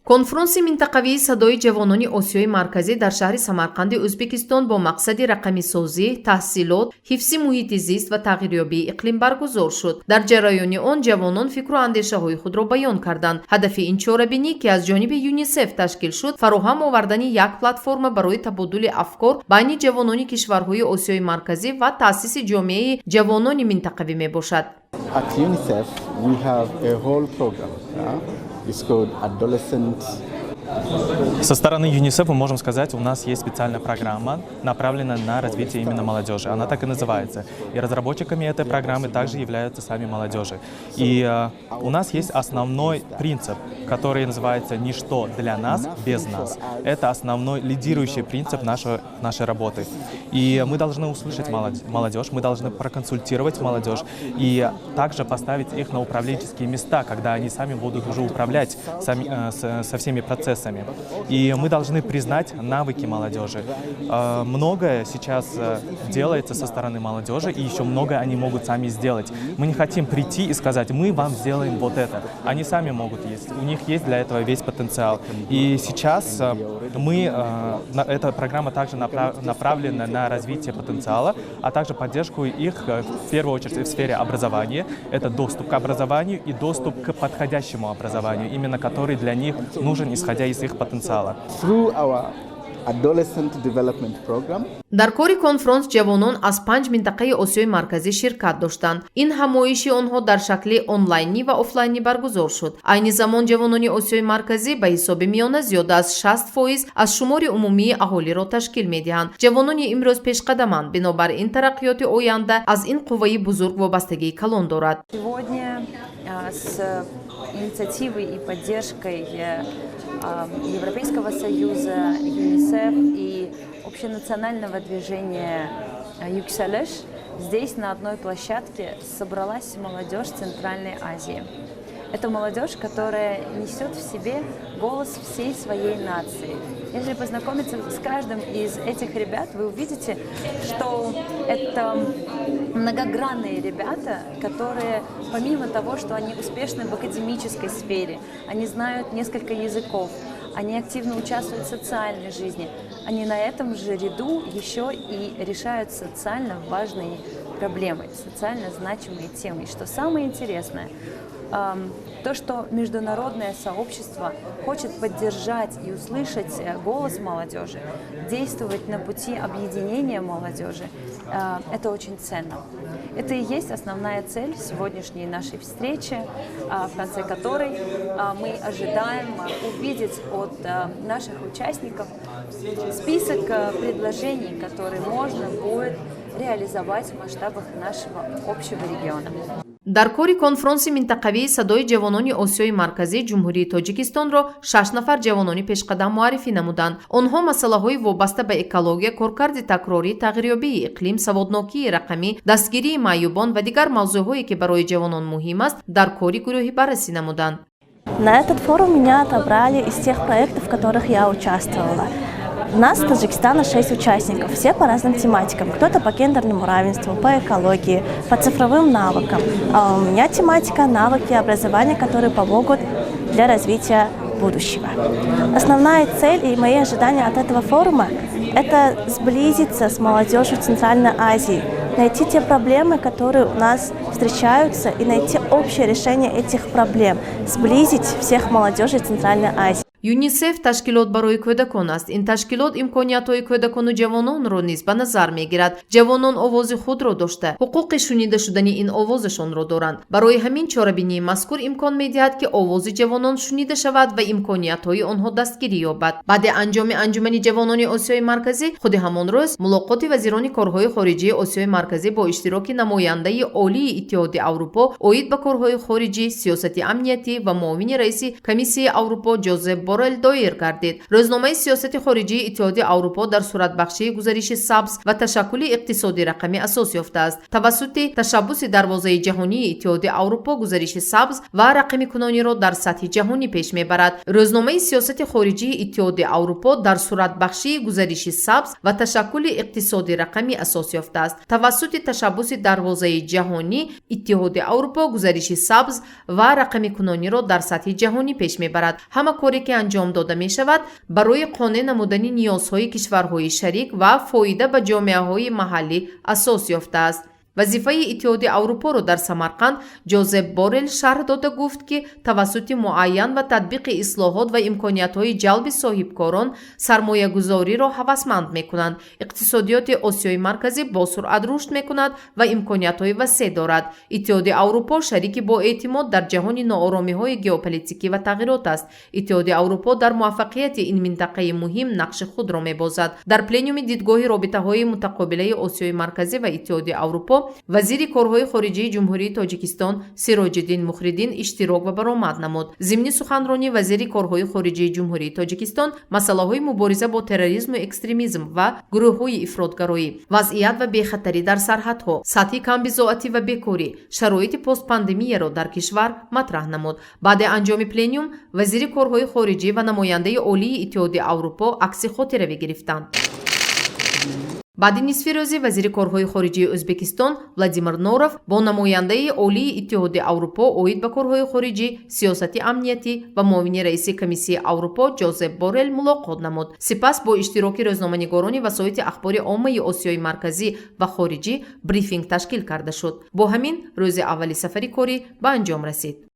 конфронси минтақавии садои ҷавонони осиёи марказӣ дар шаҳри самарқанди ӯзбекистон бо мақсади рақамисозӣ, таҳсилот, ҳифзи муҳити зист ва тағйирёбии иқлим баргузор шуд. Дар ҷараёни он ҷавонон фикру андешаҳои худро баён карданд. ҳадафи ин чорабинӣ, ки аз ҷониби ЮНИСЕФ ташкил шуд, фароҳам овардани як платформа барои табодули афкор байни ҷавонони кишварҳои осиёи марказӣ ва таъсиси ҷомеаи ҷавонони минтақавӣ мебошад. At UNICEF, we have a whole program. It's called Adolescent. Со стороны ЮНИСЕФ мы можем сказать, у нас есть специальная программа, направленная на развитие именно молодежи. Она так и называется. И разработчиками этой программы также являются сами молодежи. И у нас есть основной принцип, который называется «Ничто для нас без нас». Это основной лидирующий принцип нашей работы. И мы должны услышать молодежь, мы должны проконсультировать молодежь и также поставить их на управленческие места, когда они сами будут уже управлять со всеми процессами. И мы должны признать навыки молодежи. Многое сейчас делается со стороны молодежи, и еще многое они могут сами сделать. Мы не хотим прийти и сказать: мы вам сделаем вот это. Они сами могут есть. У них есть для этого весь потенциал. И сейчас эта программа также направлена на развитие потенциала, а также поддержку их в первую очередь в сфере образования. Это доступ к образованию и доступ к подходящему образованию, именно который для них нужен, исходя из их потенциала. Through our Adolescent Development Program. дар кори конфронс ҷавонон аз 5 минтақаи осиёи марказӣ ширкат доштанд. Ин ҳамоиши онҳо дар шакли онлайнӣ ва офлайнӣ баргузор шуд. Айни замон ҷавонони осиёи марказӣ ба ҳисоби миёна зиёда аз 60% аз шумори умумии аҳолиро ташкил медиҳанд. ҷавонони имрӯз пешқадаманд, бинобар ин тараққиёти оянда аз ин қувваи бузург вобастагии калон дорад. Сегодня с инициативой и поддержкой Европейского Союза, ЮНИСЕФ и общенационального движения Юкселеш здесь на одной площадке собралась молодежь Центральной Азии. Это молодежь, которая несет в себе голос всей своей нации. Если познакомиться с каждым из этих ребят, вы увидите, что это многогранные ребята, которые помимо того, что они успешны в академической сфере, они знают несколько языков, они активно участвуют в социальной жизни, они на этом же ряду еще и решают социально важные проблемы, социально значимые темы. И что самое интересное, то, что международное сообщество хочет поддержать и услышать голос молодежи, действовать на пути объединения молодежи, это очень ценно. Это и есть основная цель сегодняшней нашей встречи, в конце которой мы ожидаем увидеть от наших участников список предложений, которые можно будет реализовать в масштабах нашего общего региона. дар кори конфронси минтақавии садои ҷавонони осиёи марказӣ ҷумҳурии тоҷикистонро 6 нафар ҷавонони пешқадам муаррифӣ намуданд. онҳо масъалаҳои вобаста ба экология, коркарди такрорӣ, тағйирёбии иқлим, саводнокии рақамӣ, дастгирии маъюбон ва дигар мавзӯъҳое, ки барои ҷавонон муҳим аст, дар кори гурӯҳӣ баррасӣ намуданд. На этот форум меня отобрали из тех проектов, в которых я участвовала. У нас в Таджикистане 6 участников, все по разным тематикам. Кто-то по гендерному равенству, по экологии, по цифровым навыкам. А у меня тематика навыки образования, которые помогут для развития будущего. Основная цель и мои ожидания от этого форума – это сблизиться с молодежью Центральной Азии, найти те проблемы, которые у нас встречаются, и найти общее решение этих проблем, сблизить всех молодежи Центральной Азии. ЮНИСЕФ ташкилот барои кӯдакон аст. Ин ташкилот имкониятҳои кӯдакону ҷавононро низ ба назар мегирад. ҷавонон овози худро дошта, ҳуқуқи шунида шудани ин овозашонро доранд. барои ҳамин чорабинии мазкур имкон медиҳад, ки овози ҷавонон шунида шавад ва имкониятҳои онҳо дастгирӣ ёбад. баъди анҷоми анҷумани ҷавонони осиёи марказӣ, худи ҳамон рӯз мулоқоти вазирони корҳои хориҷии осиёи марказӣ бо иштироки намояндаи олии Иттиҳоди Аврупо оид ба корҳои хориҷӣ, сиёсати амниятӣ ва муовини раиси Комиссияи Аврупо Ҷозеп Борел доир гардид. рӯзномаи сиёсати хориҷии Иттиҳоди Аврупо дар суратбахшии гузариши сабз ва ташаккули иқтисоди рақамӣ асос ёфтааст. тавассути ташаббуси дарвозаи ҷаҳонии Иттиҳоди Аврупо гузариши сабз ва рақамикунониро дар сатҳи ҷаҳонӣ пеш мебарад. рӯзномаи сиёсати хориҷии Иттиҳоди Аврупо дар суратбахшии гузариши сабз ва ташаккули иқтисоди рақамӣ асос ёфтааст. тавассути ташаббуси дарвозаи ҷаҳонӣ Иттиҳоди Аврупо гузариши сабз ва рақамикунониро дар сатҳи ҷаҳонӣ пеш мебарад. ҳама коре ки анҷом дода мешавад барои қонеъ намудани ниёзҳои кишварҳои шарик ва фоида ба ҷомеаҳои маҳаллӣ асос ёфтааст. вазифаи иттиҳоди аврупоро дар самарқанд ҷозеф борел шарҳ дода гуфт ки тавассути муайян ва татбиқи ислоҳот ва имкониятҳои ҷалби соҳибкорон сармоягузориро ҳавасманд мекунанд. иқтисодиёти осиёи марказӣ босуръат рушд мекунад ва имкониятҳои васеъ дорад. иттиҳоди аврупо шарики боэътимод дар ҷаҳони нооромиҳои геополитикӣ ва тағйирот аст. иттиҳоди аврупо дар муваффақияти ин минтақаи муҳим нақши худро мебозад. дар пленуми дидгоҳи робитаҳои мутақобилаи осиёи марказӣ ва иттиҳоди аврупо вазири корҳои хориҷии ҷумҳурии Тоҷикистон Сироҷиддин Мухриддин иштирок ва баромад намуд. зимни суханронӣ вазири корҳои хориҷии ҷумҳурии Тоҷикистон масъалаҳои мубориза бо терроризму экстремизм ва гурӯҳҳои ифротгароӣ, вазъият ва бехатарӣ дар сарҳадҳо, сатҳи камбизоатӣ ва бекорӣ, шароити постпандемияро дар кишвар матраҳ намуд. баъди анҷоми пленум вазири корҳои хориҷӣ ва намояндаи олии иттиҳоди аврупо акси хотиравӣ гирифтанд. баъди нисфирӯзӣ вазири корҳои хориҷии Ӯзбекистон Владимир Норов бо намояндаи олии иттиҳоди аврупо оид ба корҳои хориҷӣ, сиёсати амниятӣ ва муовини раиси комиссияи аврупо Ҷозеф Борел мулоқот намуд. сипас бо иштироки рӯзноманигорони васоити ахбори оммаи осиёи марказӣ ва хориҷӣ брифинг ташкил карда шуд. бо ҳамин рӯзи аввали сафари корӣ ба анҷом расид.